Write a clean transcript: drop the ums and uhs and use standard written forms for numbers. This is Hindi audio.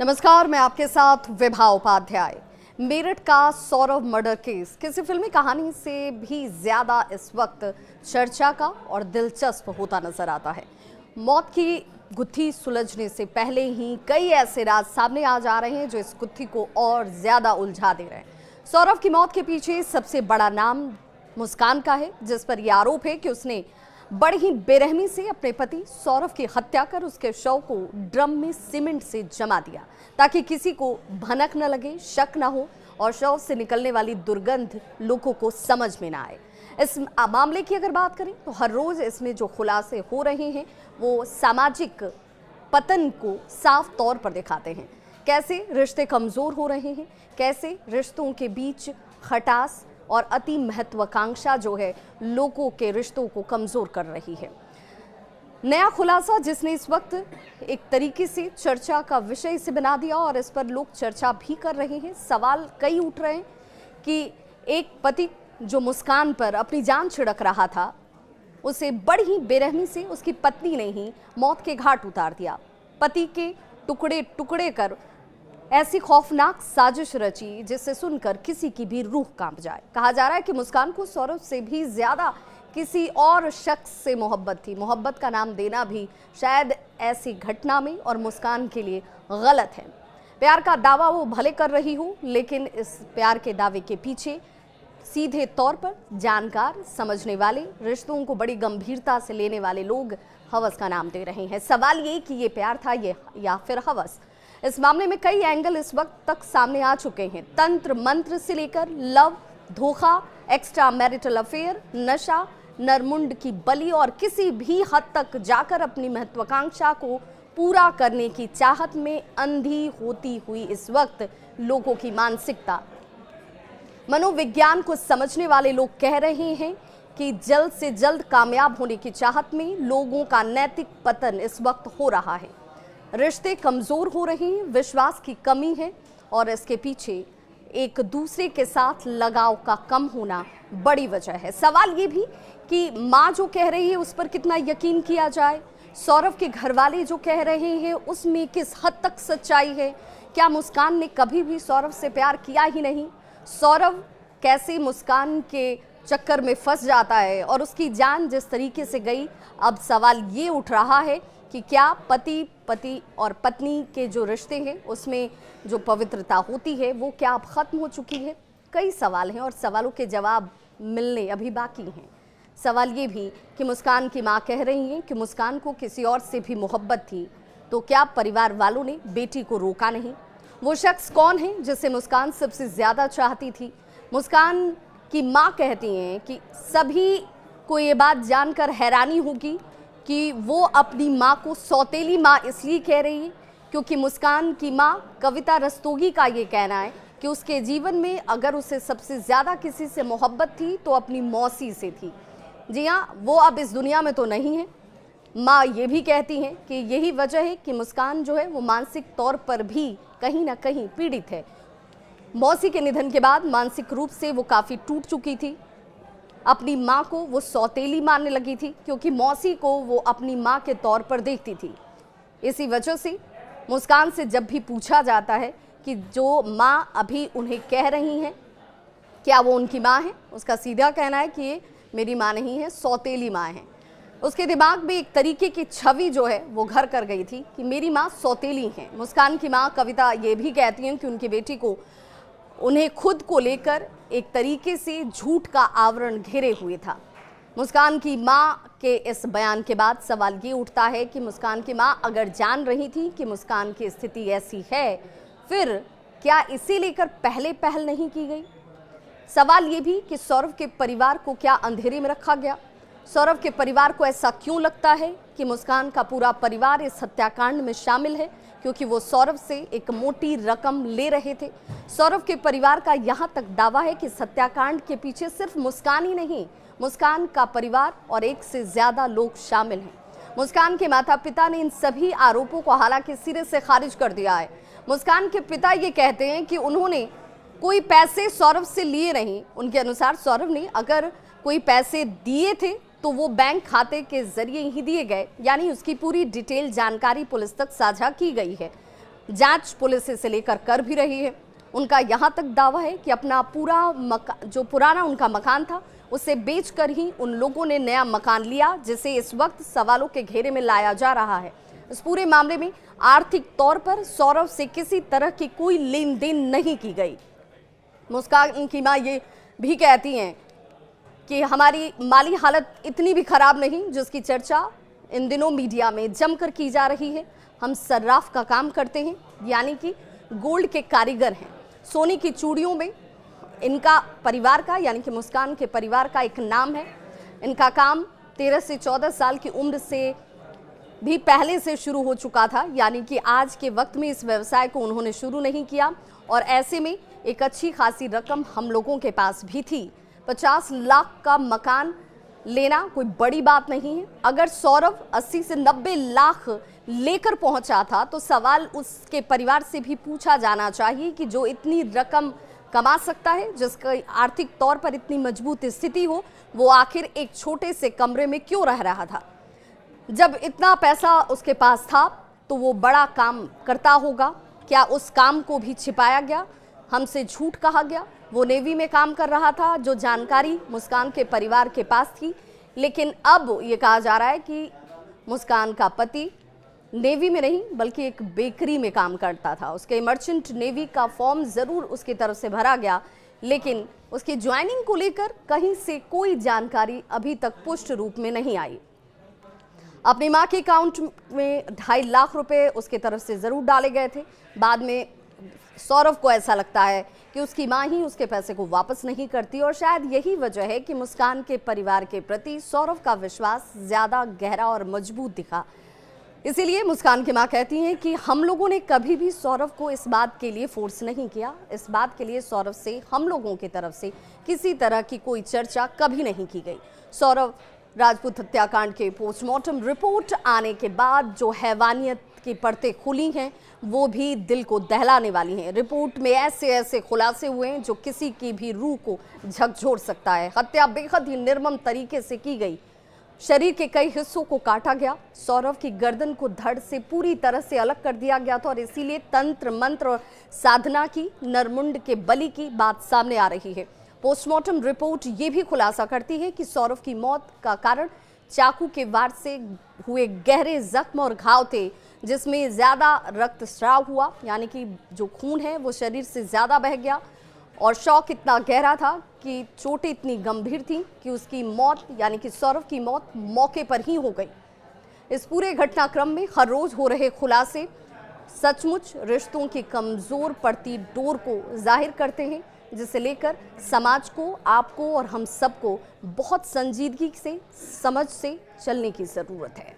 नमस्कार, मैं आपके साथ विभा उपाध्याय। मेरठ का सौरव मर्डर केस किसी फिल्मी कहानी से भी ज्यादा इस वक्त चर्चा का और दिलचस्प होता नजर आता है। मौत की गुत्थी सुलझने से पहले ही कई ऐसे राज सामने आ जा रहे हैं जो इस गुत्थी को और ज्यादा उलझा दे रहे हैं। सौरव की मौत के पीछे सबसे बड़ा नाम मुस्कान का है, जिस पर यह आरोप है कि उसने बड़ी ही बेरहमी से अपने पति सौरव की हत्या कर उसके शव को ड्रम में सीमेंट से जमा दिया ताकि किसी को भनक न लगे, शक न हो और शव से निकलने वाली दुर्गंध लोगों को समझ में ना आए। इस मामले की अगर बात करें तो हर रोज इसमें जो खुलासे हो रहे हैं वो सामाजिक पतन को साफ तौर पर दिखाते हैं। कैसे रिश्ते कमजोर हो रहे हैं, कैसे रिश्तों के बीच खटास और अति महत्वाकांक्षा जो है लोगों के रिश्तों को कमजोर कर रही है। नया खुलासा जिसने इस वक्त एक तरीके से चर्चा का विषय से बना दिया और इस पर लोग चर्चा भी कर रहे हैं। सवाल कई उठ रहे हैं कि एक पति जो मुस्कान पर अपनी जान छिड़क रहा था, उसे बड़ी ही बेरहमी से उसकी पत्नी ने ही मौत के घाट उतार दिया। पति के टुकड़े टुकड़े कर ऐसी खौफनाक साजिश रची जिसे सुनकर किसी की भी रूह कांप जाए। कहा जा रहा है कि मुस्कान को सौरव से भी ज्यादा किसी और शख्स से मोहब्बत थी। मोहब्बत का नाम देना भी शायद ऐसी घटना में और मुस्कान के लिए गलत है। प्यार का दावा वो भले कर रही हो, लेकिन इस प्यार के दावे के पीछे सीधे तौर पर जानकार, समझने वाले, रिश्तों को बड़ी गंभीरता से लेने वाले लोग हवस का नाम दे रहे हैं। सवाल ये कि ये प्यार था ये या फिर हवस। इस मामले में कई एंगल इस वक्त तक सामने आ चुके हैं। तंत्र मंत्र से लेकर लव, धोखा, एक्स्ट्रा मैरिटल अफेयर, नशा, नरमुंड की बलि और किसी भी हद तक जाकर अपनी महत्वाकांक्षा को पूरा करने की चाहत में अंधी होती हुई इस वक्त लोगों की मानसिकता। मनोविज्ञान को समझने वाले लोग कह रहे हैं कि जल्द से जल्द कामयाब होने की चाहत में लोगों का नैतिक पतन इस वक्त हो रहा है। रिश्ते कमजोर हो रहे हैं, विश्वास की कमी है और इसके पीछे एक दूसरे के साथ लगाव का कम होना बड़ी वजह है। सवाल ये भी कि माँ जो कह रही है उस पर कितना यकीन किया जाए, सौरव के घरवाले जो कह रहे हैं उसमें किस हद तक सच्चाई है। क्या मुस्कान ने कभी भी सौरव से प्यार किया ही नहीं? सौरव कैसे मुस्कान के चक्कर में फंस जाता है और उसकी जान जिस तरीके से गई, अब सवाल ये उठ रहा है कि क्या पति और पत्नी के जो रिश्ते हैं उसमें जो पवित्रता होती है वो क्या अब खत्म हो चुकी है? कई सवाल हैं और सवालों के जवाब मिलने अभी बाकी हैं। सवाल ये भी कि मुस्कान की मां कह रही हैं कि मुस्कान को किसी और से भी मोहब्बत थी, तो क्या परिवार वालों ने बेटी को रोका नहीं? वो शख्स कौन है जिसे मुस्कान सबसे ज्यादा चाहती थी? मुस्कान की मां कहती हैं कि सभी को ये बात जानकर हैरानी होगी कि वो अपनी माँ को सौतेली माँ इसलिए कह रही है क्योंकि मुस्कान की माँ कविता रस्तोगी का ये कहना है कि उसके जीवन में अगर उसे सबसे ज़्यादा किसी से मोहब्बत थी तो अपनी मौसी से थी। जी हाँ, वो अब इस दुनिया में तो नहीं है। माँ ये भी कहती हैं कि यही वजह है कि मुस्कान जो है वो मानसिक तौर पर भी कहीं ना कहीं पीड़ित है। मौसी के निधन के बाद मानसिक रूप से वो काफ़ी टूट चुकी थी। अपनी माँ को वो सौतेली मानने लगी थी क्योंकि मौसी को वो अपनी माँ के तौर पर देखती थी। इसी वजह से मुस्कान से जब भी पूछा जाता है कि जो माँ अभी उन्हें कह रही हैं क्या वो उनकी माँ है, उसका सीधा कहना है कि ये मेरी माँ नहीं है, सौतेली माँ है। उसके दिमाग में एक तरीके की छवि जो है वो घर कर गई थी कि मेरी माँ सौतेली है। मुस्कान की माँ कविता ये भी कहती हैं कि उनकी बेटी को उन्हें खुद को लेकर एक तरीके से झूठ का आवरण घेरे हुए था। मुस्कान की मां के इस बयान के बाद सवाल ये उठता है कि मुस्कान की मां अगर जान रही थी कि मुस्कान की स्थिति ऐसी है, फिर क्या इसे लेकर पहले पहल नहीं की गई? सवाल ये भी कि सौरव के परिवार को क्या अंधेरे में रखा गया? सौरव के परिवार को ऐसा क्यों लगता है कि मुस्कान का पूरा परिवार इस हत्याकांड में शामिल है क्योंकि वो सौरव से एक मोटी रकम ले रहे थे? सौरव के परिवार का यहाँ तक दावा है कि इस हत्याकांड के पीछे सिर्फ मुस्कान ही नहीं, मुस्कान का परिवार और एक से ज्यादा लोग शामिल हैं। मुस्कान के माता पिता ने इन सभी आरोपों को हालांकि सिरे से खारिज कर दिया है। मुस्कान के पिता ये कहते हैं कि उन्होंने कोई पैसे सौरव से लिए नहीं। उनके अनुसार सौरव ने अगर कोई पैसे दिए थे तो वो बैंक खाते के जरिए ही दिए गए, यानी उसकी पूरी डिटेल जानकारी पुलिस तक साझा की गई है। जांच पुलिस इसे लेकर कर भी रही है। उनका यहां तक दावा है कि अपना जो पुराना उनका मकान था उसे बेचकर ही उन लोगों ने नया मकान लिया, जिसे इस वक्त सवालों के घेरे में लाया जा रहा है। इस पूरे मामले में आर्थिक तौर पर सौरव से किसी तरह की कोई लेन देन नहीं की गई। मुस्कान की मां ये भी कहती हैं कि हमारी माली हालत इतनी भी खराब नहीं जिसकी चर्चा इन दिनों मीडिया में जमकर की जा रही है। हम सर्राफ का काम करते हैं, यानी कि गोल्ड के कारीगर हैं। सोने की चूड़ियों में इनका परिवार का, यानी कि मुस्कान के परिवार का एक नाम है। इनका काम 13 से 14 साल की उम्र से भी पहले से शुरू हो चुका था, यानी कि आज के वक्त में इस व्यवसाय को उन्होंने शुरू नहीं किया। और ऐसे में एक अच्छी खासी रकम हम लोगों के पास भी थी। 50 लाख का मकान लेना कोई बड़ी बात नहीं है। अगर सौरव 80 से 90 लाख लेकर पहुंचा था तो सवाल उसके परिवार से भी पूछा जाना चाहिए कि जो इतनी रकम कमा सकता है, जिसका आर्थिक तौर पर इतनी मजबूत स्थिति हो, वो आखिर एक छोटे से कमरे में क्यों रह रहा था। जब इतना पैसा उसके पास था तो वो बड़ा काम करता होगा। क्या उस काम को भी छिपाया गया, हमसे झूठ कहा गया? वो नेवी में काम कर रहा था, जो जानकारी मुस्कान के परिवार के पास थी। लेकिन अब ये कहा जा रहा है कि मुस्कान का पति नेवी में नहीं बल्कि एक बेकरी में काम करता था। उसके मर्चेंट नेवी का फॉर्म जरूर उसकी तरफ से भरा गया, लेकिन उसकी ज्वाइनिंग को लेकर कहीं से कोई जानकारी अभी तक पुष्ट रूप में नहीं आई। अपनी मां के अकाउंट में 2.5 लाख रुपए उसके तरफ से जरूर डाले गए थे। बाद में सौरव को ऐसा लगता है कि उसकी मां ही उसके पैसे को वापस नहीं करती, और शायद यही वजह है कि मुस्कान के परिवार के प्रति सौरव का विश्वास ज्यादा गहरा और मजबूत दिखा। इसीलिए मुस्कान की मां कहती हैं कि हम लोगों ने कभी भी सौरव को इस बात के लिए फोर्स नहीं किया। इस बात के लिए सौरव से हम लोगों की तरफ से किसी तरह की कोई चर्चा कभी नहीं की गई। सौरव राजपूत हत्याकांड के पोस्टमार्टम रिपोर्ट आने के बाद जो हैवानियत की परतें खुली हैं वो भी दिल को दहलाने वाली हैं। रिपोर्ट में ऐसे ऐसे खुलासे हुए हैं जो किसी की भी रूह को झकझोर सकता है। हत्या बेहद ही निर्मम तरीके से की गई। शरीर के कई हिस्सों को काटा गया। सौरव की गर्दन को धड़ से पूरी तरह से अलग कर दिया गया था, और इसीलिए तंत्र मंत्र और साधना की, नरमुंड के बलि की बात सामने आ रही है। पोस्टमार्टम रिपोर्ट ये भी खुलासा करती है कि सौरव की मौत का कारण चाकू के वार से हुए गहरे जख्म और घाव थे, जिसमें ज्यादा रक्तस्राव हुआ, यानी कि जो खून है वो शरीर से ज्यादा बह गया, और शॉक इतना गहरा था कि चोटें इतनी गंभीर थी कि उसकी मौत, यानी कि सौरव की मौत मौके पर ही हो गई। इस पूरे घटनाक्रम में हर रोज हो रहे खुलासे सचमुच रिश्तों की कमजोर पड़ती डोर को जाहिर करते हैं, जिसे लेकर समाज को, आपको और हम सबको बहुत संजीदगी से, समझ से चलने की जरूरत है।